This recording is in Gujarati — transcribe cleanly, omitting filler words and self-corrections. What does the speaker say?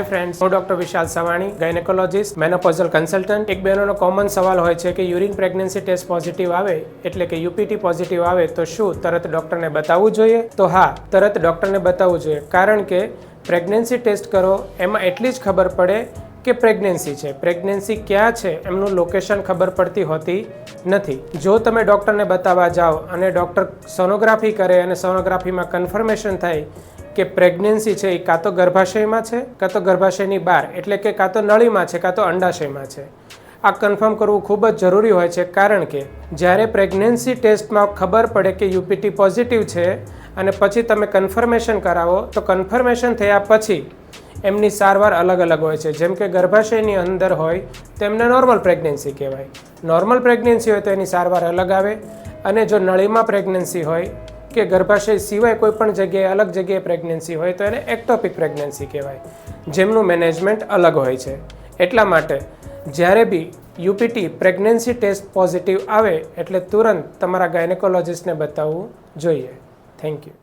હાય ફ્રેન્ડ્સ, હું ડોક્ટર વિશાલ સવાણી, ગાયનેકોલોજીસ્ટ, મેનોપોઝલ કન્સલ્ટન્ટ. એક બહેનોનો કોમન સવાલ હોય છે કે યુરિન પ્રેગ્નન્સી ટેસ્ટ પોઝિટિવ આવે એટલે કે યુપીટી પોઝિટિવ આવે તો શું તરત ડૉક્ટરને બતાવવું જોઈએ? તો હા, તરત ડૉક્ટરને બતાવવું જોઈએ, કારણ કે પ્રેગ્નન્સી ટેસ્ટ કરો એમાં એટલી જ ખબર પડે કે પ્રેગ્નન્સી છે. પ્રેગ્નન્સી ક્યાં છે એમનું લોકેશન ખબર પડતી હોતી નથી. જો તમે ડૉક્ટરને બતાવવા જાઓ અને ડૉક્ટર સોનોગ્રાફી કરે અને સોનોગ્રાફીમાં કન્ફર્મેશન થાય કે પ્રેગ્નન્સી છે એ કાં તો ગર્ભાશયમાં છે, કાં તો ગર્ભાશયની બહાર, એટલે કે કાં તો નળીમાં છે, કાં તો અંડાશયમાં છે. આ કન્ફર્મ કરવું ખૂબ જ જરૂરી હોય છે, કારણ કે જ્યારે પ્રેગ્નન્સી ટેસ્ટમાં ખબર પડે કે યુપીટી પોઝિટિવ છે અને પછી તમે કન્ફર્મેશન કરાવો તો કન્ફર્મેશન થયા પછી એમની સારવાર અલગ અલગ હોય છે. જેમ કે ગર્ભાશયની અંદર હોય તો એમને નોર્મલ પ્રેગ્નન્સી કહેવાય. નોર્મલ પ્રેગ્નન્સી હોય તો એની સારવાર અલગ આવે, અને જો નળીમાં પ્રેગ્નન્સી હોય કે ગર્ભાશય સિવાય કોઈ પણ જગ્યાએ અલગ જગ્યાએ પ્રેગ્નન્સી હોય તો એને એક્ટોપિક પ્રેગ્નન્સી કહેવાય, જેમનું મેનેજમેન્ટ અલગ હોય છે. એટલા માટે જ્યારે બી યુપીટી પ્રેગ્નન્સી ટેસ્ટ પોઝિટિવ આવે એટલે તુરંત તમારા ગાયનેકોલોજિસ્ટને બતાવવું જોઈએ. Thank you.